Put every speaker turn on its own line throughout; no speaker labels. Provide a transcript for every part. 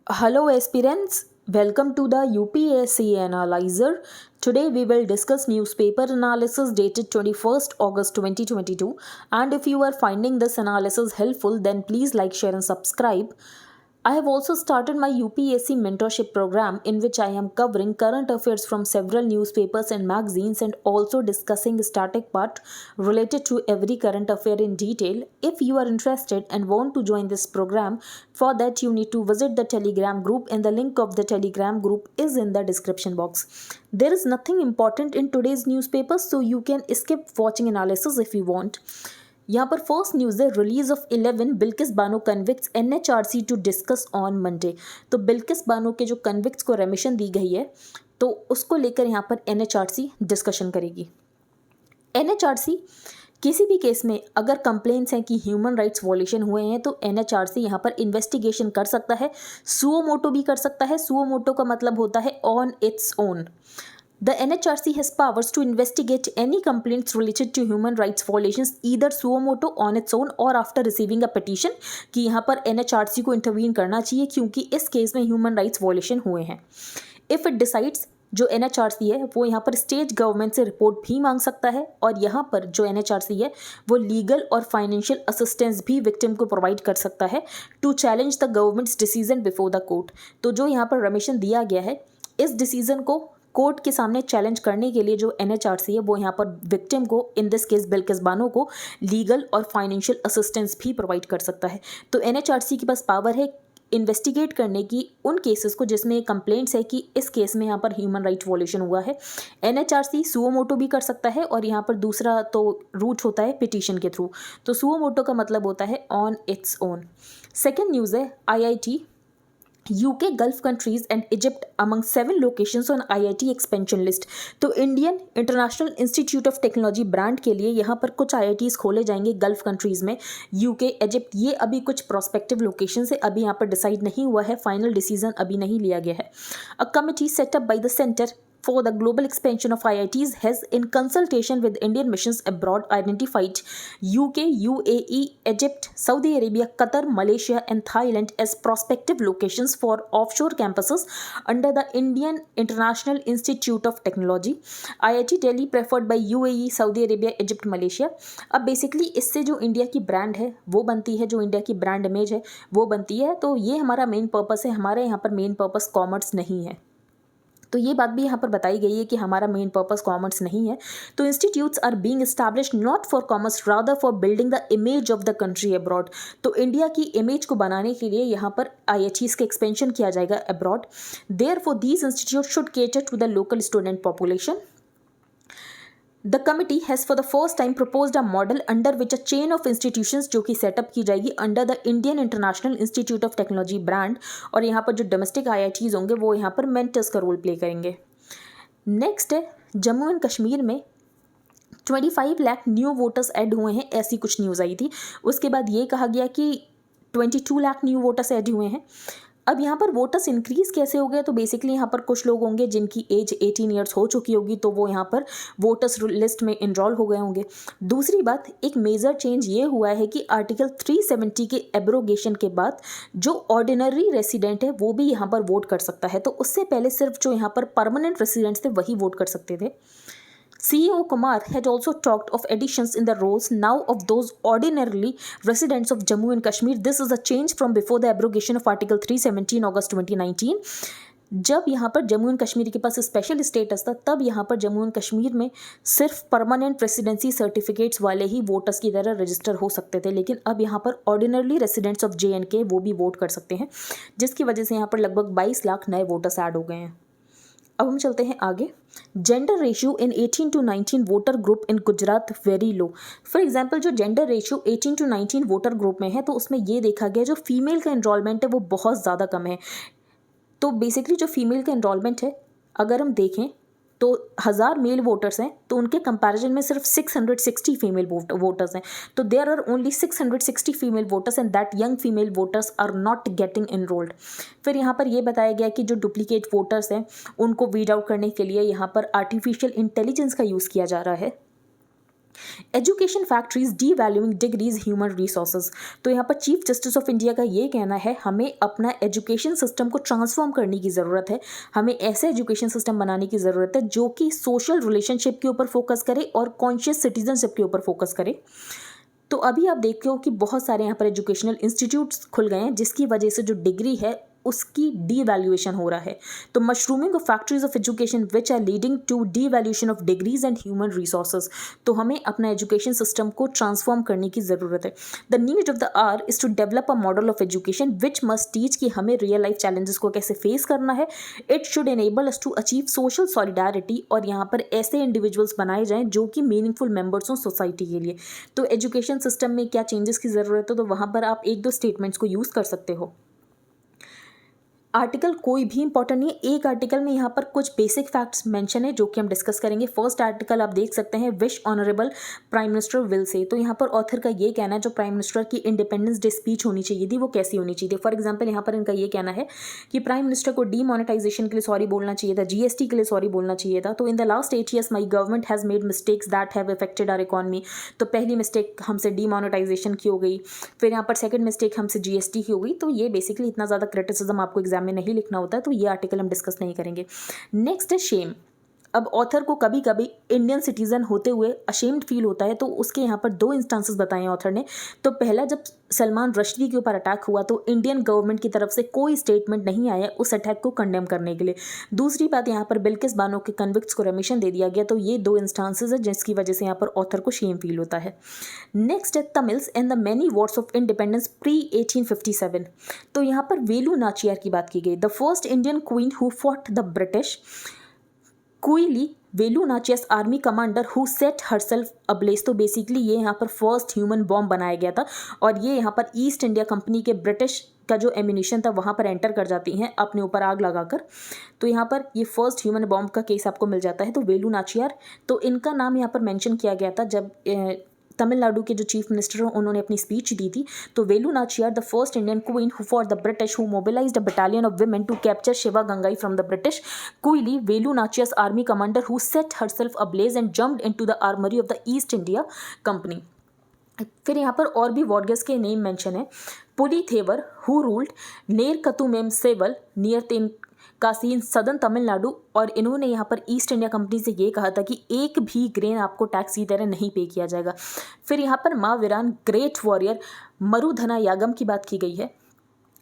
Hello aspirants, welcome to the UPSC Analyzer. Today we will discuss newspaper analysis dated 21st August 2022, and if you are finding this analysis helpful then please like, share and subscribe. I have also started my UPSC mentorship program in which I am covering current affairs from several newspapers and magazines and also discussing static part related to every current affair in detail. If you are interested and want to join this program, for that you need to visit the Telegram group and the link of the Telegram group is in the description box. There is nothing important in today's newspapers, so you can skip watching analysis if you want. यहाँ पर first news है release of 11 Bilkis Bano convicts NHRC to discuss on Monday. तो बिल्किस बानो के जो convicts को रेमिशन दी गई है तो उसको लेकर यहाँ पर एनएचआरसी डिस्कशन करेगी। एनएचआरसी किसी भी केस में अगर कंप्लेंट्स हैं कि ह्यूमन राइट्स वॉल्यूशन हुए हैं तो एनएचआरसी यहाँ पर इन्वेस्टिगेशन कर सकता है, सुओ मोटो भी कर सकता है। सुओ मोटो का मतलब होता है on its own. The NHRC has powers to investigate any complaints related to human rights violations either suo moto on its own or after receiving a petition कि यहाँ पर NHRC को इंटरवीन करना चाहिए क्योंकि इस केस में ह्यूमन राइट्स वॉल्यूशन हुए हैं। इफ़ इट डिसाइड्स जो NHRC है वो यहाँ पर स्टेट गवर्नमेंट से रिपोर्ट भी मांग सकता है और यहाँ पर जो NHRC है वो लीगल और फाइनेंशियल असिस्टेंस भी विक्टिम को प्रोवाइड कर सकता है to challenge the government's decision before the court. तो जो यहाँ पर रेमिशन दिया गया है इस डिसीजन को कोर्ट के सामने चैलेंज करने के लिए जो एनएचआरसी है वो यहाँ पर विक्टिम को in this case Bilkis Bano को लीगल और फाइनेंशियल असिस्टेंस भी प्रोवाइड कर सकता है। तो एनएचआरसी के पास पावर है इन्वेस्टिगेट करने की उन केसेस को जिसमें कंप्लेंट्स है कि इस केस में यहाँ पर ह्यूमन राइट वॉल्यूशन हुआ है। एनएचआरसी सुओ मोटो भी कर सकता है और यहाँ पर दूसरा तो रूट होता है पिटीशन के थ्रू। तो सुओ मोटो का मतलब होता है on its own. Second news है IIT UK Gulf countries and Egypt among 7 locations on IIT expansion list। तो Indian international institute of technology brand के लिए यहाँ पर कुछ IITs खोले जाएंगे गल्फ कंट्रीज़ में, UK, इजिप्ट, ये अभी कुछ प्रोस्पेक्टिव लोकेशन से अभी यहाँ पर डिसाइड नहीं हुआ है, फाइनल डिसीजन अभी नहीं लिया गया है। A committee setup by the centre for the global expansion of IITs has, in consultation with Indian missions abroad, identified UK, UAE, Egypt, Saudi Arabia, Qatar, Malaysia, and Thailand as prospective locations for offshore campuses under the Indian International Institute of Technology. IIT Delhi preferred by UAE, Saudi Arabia, Egypt, Malaysia। अब basically इससे जो India की brand है वो बनती है, जो India की ब्रांड इमेज है वो बनती है। तो ये हमारा मेन पर्पस है, हमारे यहाँ पर मेन पर्पस कॉमर्स नहीं है। तो ये बात भी यहाँ पर बताई गई है कि हमारा मेन पर्पस कॉमर्स नहीं है। तो institutes are being established not for commerce rather for building the image of the country abroad. तो इंडिया की इमेज को बनाने के लिए यहाँ पर IITs के एक्सपेंशन किया जाएगा abroad. Therefore these institute should cater to the local student population. The committee has for the first time proposed a model under which a chain of institutions जो कि सेटअप की जाएगी under the Indian international institute of technology brand, और यहाँ पर जो domestic IITs होंगे वो यहाँ पर मेंटर्स का रोल प्ले करेंगे। नेक्स्ट है जम्मू एंड कश्मीर में 25 लाख न्यू वोटर्स ऐड हुए हैं, ऐसी कुछ न्यूज़ आई थी। उसके बाद ये कहा गया कि 22 लाख न्यू वोटर्स ऐड हुए हैं। अब यहाँ पर वोटर्स इंक्रीज़ कैसे हो गए, तो बेसिकली यहाँ पर कुछ लोग होंगे जिनकी एज 18 ईयर्स हो चुकी होगी तो वो यहाँ पर वोटर्स लिस्ट में इनरोल हो गए होंगे। दूसरी बात, एक मेजर चेंज ये हुआ है कि आर्टिकल 370 के एब्रोगेशन के बाद जो ऑर्डिनरी रेसिडेंट है वो भी यहाँ पर वोट कर सकता है। तो उससे पहले सिर्फ जो यहाँ पर परमानेंट रेसिडेंट्स थे वही वोट कर सकते थे। CEO Kumar had also talked of additions in the rolls now of those ordinarily residents of Jammu and Kashmir. This is a change from before the abrogation of Article 370 in August 2019। जब यहाँ पर Jammu and Kashmir के पास special status था तब यहाँ पर Jammu and Kashmir में सिर्फ परमानेंट रेसिडेंसी सर्टिफिकेट्स वाले ही वोटर्स की तरह रजिस्टर हो सकते थे, लेकिन अब यहाँ पर ऑर्डिनरली रेसिडेंट्स ऑफ JNK वो भी वोट कर सकते हैं, जिसकी वजह से यहाँ पर लगभग 22 लाख नए वोटर्स ऐड हो गए हैं। अब हम चलते हैं आगे। Gender ratio in 18 to 19 voter group in Gujarat very low. For example जो gender ratio 18 to 19 voter group में है तो उसमें ये देखा गया जो फीमेल का एनरोलमेंट है वो बहुत ज़्यादा कम है। तो बेसिकली जो फीमेल का एनरोलमेंट है अगर हम देखें तो 1000 मेल वोटर्स हैं तो उनके कंपैरिजन में सिर्फ 660 फीमेल वोटर्स हैं। तो there are only 660 female voters and that young female voters are not getting enrolled. फिर यहाँ पर ये बताया गया कि जो डुप्लीकेट वोटर्स हैं उनको वीड आउट करने के लिए यहाँ पर आर्टिफिशियल इंटेलिजेंस का यूज़ किया जा रहा है। Education factories D valuing degrees human resources. तो यहाँ पर चीफ जस्टिस ऑफ इंडिया का ये कहना है हमें अपना एजुकेशन सिस्टम को ट्रांसफॉर्म करने की ज़रूरत है, हमें ऐसे एजुकेशन सिस्टम बनाने की ज़रूरत है जो कि सोशल रिलेशनशिप के ऊपर फोकस करे और कॉन्शियस सिटीजनशिप के ऊपर फोकस करे। तो अभी आप देख रहे हो कि बहुत सारे यहाँ पर एजुकेशनल इंस्टीट्यूट्स खुल गए हैं जिसकी वजह से जो डिग्री है उसकी डीवैल्यूएशन हो रहा है। तो mushrooming of factories of education which are leading to devaluation of degrees and human resources. तो हमें अपना एजुकेशन सिस्टम को ट्रांसफॉर्म करने की ज़रूरत है। The need of the hour is to develop a model of education which must teach कि हमें रियल लाइफ चैलेंजेस को कैसे फेस करना है। It should enable us to achieve social solidarity, और यहाँ पर ऐसे इंडिविजुअल्स बनाए जाएं जो कि मीनिंगफुल मेंबर्स हों सोसाइटी के लिए। तो एजुकेशन सिस्टम में क्या चेंजेस की ज़रूरत है, तो वहाँ पर आप एक दो स्टेटमेंट्स को यूज़ कर सकते हो। आर्टिकल कोई भी इंपॉर्टेंट नहीं है, एक आर्टिकल में यहाँ पर कुछ बेसिक फैक्ट्स मेंशन है जो कि हम डिस्कस करेंगे। फर्स्ट आर्टिकल आप देख सकते हैं, wish honourable prime minister will say. तो यहाँ पर ऑथर का ये कहना है जो प्राइम मिनिस्टर की इंडिपेंडेंस डे स्पीच होनी चाहिए थी वो कैसी होनी चाहिए थी। फॉर एग्जाम्पल यहाँ पर इनका ये कहना है कि प्राइम मिनिस्टर को डीमोनेटाइजेशन के लिए सॉरी बोलना चाहिए था, जीएसटी के लिए सॉरी बोलना चाहिए था। तो in the last 8 years my government has made mistakes that have affected our economy. तो पहली मिस्टेक हमसे डीमोनेटाइजेशन की हो गई, फिर यहाँ पर सेकंड मिस्टेक हमसे जीएसटी की हो गई। तो ये बेसिकली इतना ज़्यादा क्रिटिसिज्म आपको एग्जाम में नहीं लिखना होता है, तो ये आर्टिकल हम डिस्कस नहीं करेंगे। नेक्स्ट है शेम। अब ऑथर को कभी कभी इंडियन सिटीजन होते हुए अशेम्ड फील होता है, तो उसके यहाँ पर 2 इंस्टांसेस बताए ऑथर ने। तो पहला, जब सलमान रश्दी के ऊपर अटैक हुआ तो इंडियन गवर्नमेंट की तरफ से कोई स्टेटमेंट नहीं आया उस अटैक को कंडेम करने के लिए। दूसरी बात, यहाँ पर बिल्किस बानो के कन्विक्ट्स को रेमिशन दे दिया गया। तो ये 2 इंस्टांसेस है जिसकी वजह से यहाँ पर ऑथर को शेम फील होता है। नेक्स्ट है Tamils and the many Wars of independence pre 1857। तो यहाँ पर वेलू नाचियार की बात की गई। The first Indian queen who fought the British, Kuyili Velu Nachiyar's army commander who set herself ablaze. तो बेसिकली ये यहाँ पर फर्स्ट ह्यूमन बॉम्ब बनाया गया था, और ये यहाँ पर ईस्ट इंडिया कंपनी के ब्रिटिश का जो एम्यूनिशन था वहाँ पर एंटर कर जाती हैं अपने ऊपर आग लगाकर। तो यहाँ पर ये फर्स्ट ह्यूमन बॉम्ब का केस आपको मिल जाता है। तो वेलू नाचियार, तो इनका नाम यहाँ पर मेंशन किया गया था जब तमिलनाडु के जो चीफ मिनिस्टर हैं उन्होंने अपनी स्पीच दी थी। तो Velu Nachiyar, the first Indian queen who for the British who mobilised a battalion of women to capture Sivagangai from the British, Kuyili Velu Nachiyar's army commander who set herself ablaze and jumped into the armoury of the East India Company. फिर यहाँ पर और भी warriors के name mention है। पुलिथेवर who ruled Ner कतुमेम सेवल near तेन कासीन southern Tamil Nadu, और इन्होंने यहाँ पर ईस्ट इंडिया कंपनी से ये कहा था कि एक भी ग्रेन आपको टैक्स की तरह नहीं पे किया जाएगा। फिर यहाँ पर मावीरान ग्रेट वॉरियर मरुधना यागम की बात की गई है,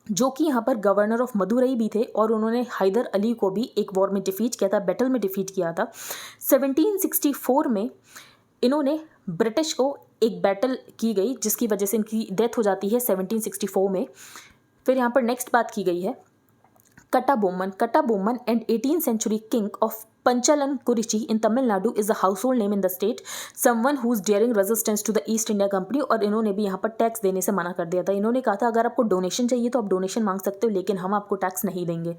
जो कि यहाँ पर गवर्नर ऑफ मदुरई भी थे, और उन्होंने हैदर अली को भी एक वॉर में डिफीट किया था, बैटल में डिफीट किया था। 1764 में इन्होंने ब्रिटिश को एक बैटल की गई जिसकी वजह से इनकी डेथ हो जाती है 1764 में। फिर यहाँ पर नेक्स्ट बात की गई है Kattabomman and 18th century king of Panchalankurchi in Tamil Nadu is a household name in the state, someone who's daring resistance to the East India Company। और इन्होंने भी यहाँ पर टैक्स देने से मना कर दिया था। इन्होंने कहा था अगर आपको डोनेशन चाहिए तो आप डोनेशन मांग सकते हो, लेकिन हम आपको टैक्स नहीं देंगे।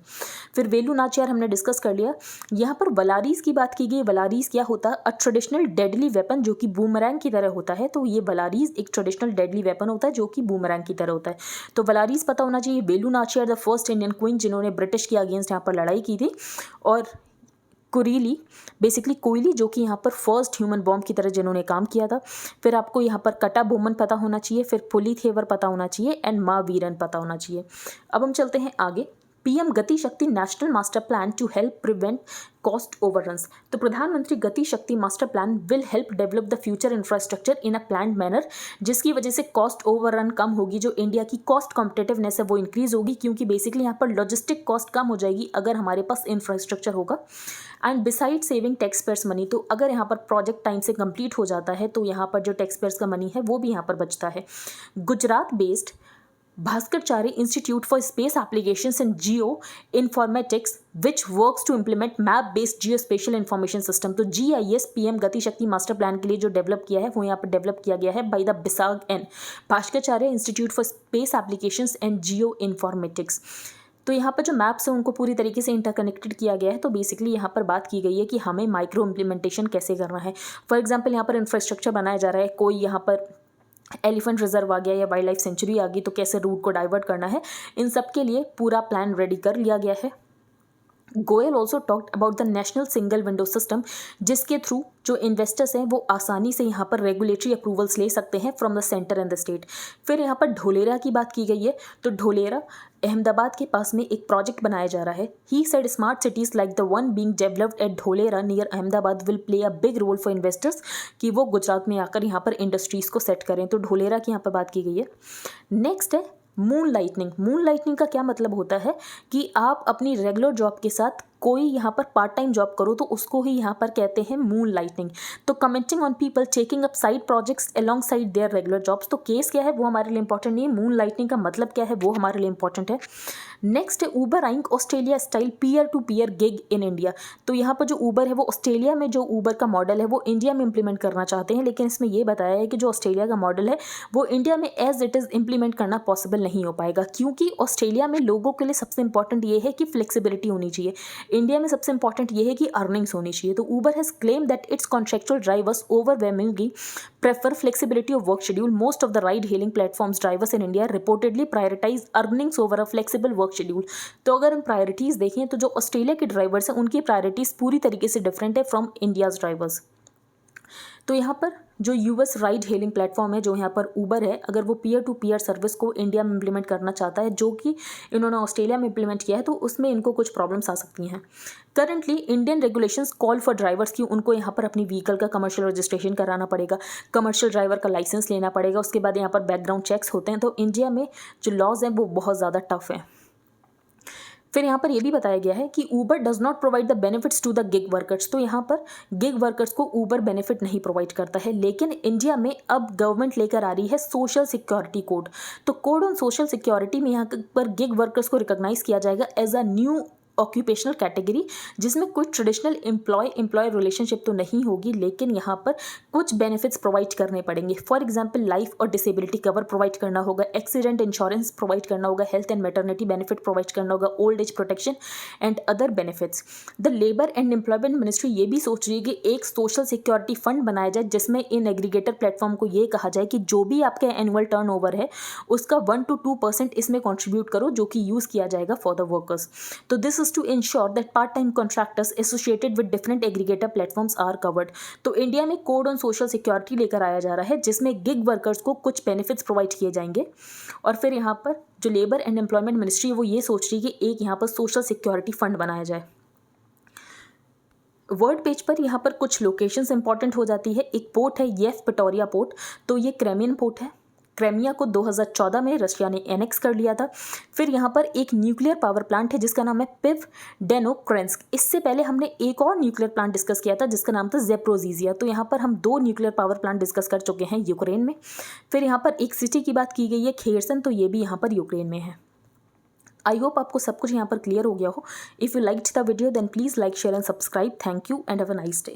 फिर वेलू नाचियार हमने डिस्कस कर लिया। यहाँ पर वलारीज की बात की गई। वलारीज क्या होता है? अ ट्रेडिशनल डेडली वेपन जो कि बूमरैंग की तरह होता है। तो ये वलारीज एक ट्रेडिशनल डेडली वेपन होता है जो कि बूमरैंग की तरह होता है। तो वलारीज पता होना चाहिए। Velu Nachiyar the first Indian queen जिन्होंने ब्रिटिश के अगेंस्ट यहाँ पर लड़ाई की थी, और कुरीली बेसिकली कोयली जो कि यहाँ पर फर्स्ट ह्यूमन बॉम्ब की तरह जिन्होंने काम किया था। फिर आपको यहाँ पर कट्टाबोमन पता होना चाहिए, फिर पुलिथेवर पता होना चाहिए, एंड मावीरन पता होना चाहिए। अब हम चलते हैं आगे। PM Gati Shakti national master plan to help prevent cost overruns. तो प्रधानमंत्री Gati Shakti master plan will help develop the future infrastructure in a planned manner, जिसकी वजह से कॉस्ट ओवररन कम होगी। जो इंडिया की कॉस्ट कॉम्पिटिटिवनेस है वो इंक्रीज होगी, क्योंकि बेसिकली यहाँ पर लॉजिस्टिक कॉस्ट कम हो जाएगी अगर हमारे पास इंफ्रास्ट्रक्चर होगा। And beside saving tax payers money, तो अगर यहाँ पर प्रोजेक्ट टाइम से कंप्लीट हो जाता है तो यहाँ पर जो टैक्स पेयर्स का मनी है वो भी यहाँ पर बचता है। Gujarat based Bhaskarchari Institute for Space Applications and Geoinformatics, which works to implement map-based geospatial information system। तो GIS PM गति शक्ति मास्टर प्लान के लिए जो डेवलप किया है वो यहाँ पर डेवलप किया गया है by the BISAG and Bhaskaracharya institute for space applications and geoinformatics. तो यहाँ पर जो मैप्स हैं उनको पूरी तरीके से इंटरकनेक्टेड किया गया है। तो बेसिकली यहाँ पर बात की गई है कि हमें माइक्रो इम्प्लीमेंटेशन कैसे करना है। फॉर एग्जाम्पल यहाँ पर इंफ्रास्ट्रक्चर बनाया जा रहा है, कोई यहाँ पर एलिफेंट रिजर्व आ गया या वाइल्ड लाइफ सेंचुरी आ गई, तो कैसे रूट को डाइवर्ट करना है, इन सब के लिए पूरा प्लान रेडी कर लिया गया है। Goyal also talked about the national single window system, जिसके थ्रू जो इन्वेस्टर्स हैं वो आसानी से यहाँ पर रेगुलेटरी अप्रूवल्स ले सकते हैं from the centre and the state. फिर यहाँ पर ढोलेरा की बात की गई है, तो ढोलेरा अहमदाबाद के पास में एक प्रोजेक्ट बनाया जा रहा है। He said smart cities like the one being developed at Dholera near Ahmedabad will play a big role for investors, कि वो गुजरात में आकर यहाँ पर इंडस्ट्रीज़ को सेट करें। तो ढोलेरा की यहाँ पर बात की गई है। नेक्स्ट है मून लाइटनिंग। मून लाइटनिंग का क्या मतलब होता है कि आप अपनी रेगुलर जॉब के साथ कोई यहाँ पर पार्ट टाइम जॉब करो, तो उसको ही यहाँ पर कहते हैं मून लाइटनिंग। तो commenting on people taking up side projects along side there regular jobs, तो केस क्या है वो हमारे लिए इंपॉर्टेंट नहीं है, मून लाइटनिंग का मतलब क्या है वो हमारे लिए इंपॉर्टेंट है। नेक्स्ट है Uber eyeing Australia style peer to peer gig in India. तो यहाँ पर जो ऊबर है वो ऑस्ट्रेलिया में जो ऊबर का मॉडल है वो इंडिया में इंप्लीमेंट करना चाहते हैं, लेकिन इसमें ये बताया है कि जो ऑस्ट्रेलिया का मॉडल है वो इंडिया में एज इट इज़ इंप्लीमेंट करना पॉसिबल नहीं हो पाएगा, क्योंकि ऑस्ट्रेलिया में लोगों के लिए सबसे इंपॉर्टेंट ये है कि फ्लेक्सिबिलिटी होनी चाहिए, इंडिया में सबसे इंपॉर्टेंट ये है कि अर्निंग्स होनी चाहिए। तो Uber has claim that it's contractual drivers overwhelmingly prefer flexibility of work schedule. Most of the ride hailing platforms drivers in India reportedly prioritize earnings over a flexible work schedule. तो अगर हम priorities देखें तो जो Australia के drivers हैं उनकी priorities पूरी तरीके से डिफरेंट है फ्रॉम इंडियाज़ ड्राइवर्स। तो यहाँ पर जो यूएस राइड हेलिंग प्लेटफॉर्म है, जो यहाँ पर ऊबर है, अगर वो पीयर टू पीयर सर्विस को इंडिया में इंप्लीमेंट करना चाहता है, जो कि इन्होंने ऑस्ट्रेलिया में इंप्लीमेंट किया है, तो उसमें इनको कुछ प्रॉब्लम्स आ सकती हैं। Currently Indian regulations call for drivers की उनको यहाँ पर अपनी व्हीकल का कमर्शियल रजिस्ट्रेशन कराना पड़ेगा, कमर्शियल ड्राइवर का लाइसेंस लेना पड़ेगा, उसके बाद यहाँ पर बैकग्राउंड चेक्स होते हैं। तो इंडिया में जो लॉज हैं वो बहुत ज़्यादा टफ हैं। फिर यहाँ पर यह भी बताया गया है कि Uber does not provide the benefits to the gig workers. तो यहाँ पर गिग वर्कर्स को ऊबर बेनिफिट नहीं प्रोवाइड करता है, लेकिन इंडिया में अब गवर्नमेंट लेकर आ रही है सोशल सिक्योरिटी कोड। तो कोड ऑन सोशल सिक्योरिटी में यहाँ पर गिग वर्कर्स को रिकॉग्नाइज किया जाएगा as a new occupational category, जिसमें कोई ट्रेडिशनल एम्प्लॉय रिलेशनशिप तो नहीं होगी, लेकिन यहाँ पर कुछ बेनिफिट्स प्रोवाइड करने पड़ेंगे। फॉर एग्जांपल लाइफ और डिसेबिलिटी कवर प्रोवाइड करना होगा, एक्सीडेंट इंश्योरेंस प्रोवाइड करना होगा, health and maternity benefit provide करना होगा, old age protection and other benefits. The labour and employment ministry ये भी सोच रही है कि एक सोशल सिक्योरिटी फंड बनाया जाए, जिसमें इन एग्रीगेटर प्लेटफॉर्म को ये कहा जाए कि जो भी आपका एनुअल टर्नओवर है उसका 1 to 2% इसमें कॉन्ट्रीब्यूट करो, जो कि यूज़ किया जाएगा फॉर द वर्कर्स। तो this to ensure that part-time contractors associated with different aggregator platforms are covered। तो इंडिया में कोड ऑन सोशल सिक्योरिटी लेकर आया जा रहा है, जिसमें गिग वर्कर्स को कुछ बेनिफिट्स प्रोवाइड किए जाएंगे। और फिर यहाँ पर जो लेबर एंड एम्प्लॉयमेंट मिनिस्ट्री है वो ये सोच रही है कि एक यहाँ पर सोशल सिक्योरिटी फंड बनाया जाए। वर्ल्ड पेज पर यहाँ पर कुछ लोकेशंस इंपॉर्टेंट हो जाती है। एक पोर्ट है येफ पिटोरिया पोर्ट, तो ये क्रेमियन पोर्ट है। क्रेमिया को 2014 में रशिया ने एनेक्स कर लिया था। फिर यहाँ पर एक न्यूक्लियर पावर प्लांट है जिसका नाम है पिवडेनोक्रेंस्क। इससे पहले हमने एक और न्यूक्लियर प्लांट डिस्कस किया था जिसका नाम था ज़ेप्रोजीजिया। तो यहाँ पर हम 2 न्यूक्लियर पावर प्लांट डिस्कस कर चुके हैं यूक्रेन में। फिर यहाँ पर एक सिटी की बात की गई है खेरसन, तो ये भी यहाँ पर यूक्रेन में है। आई होप आपको सब कुछ यहाँ पर क्लियर हो गया हो। If you liked the video then please like share and subscribe. Thank you and have a nice day.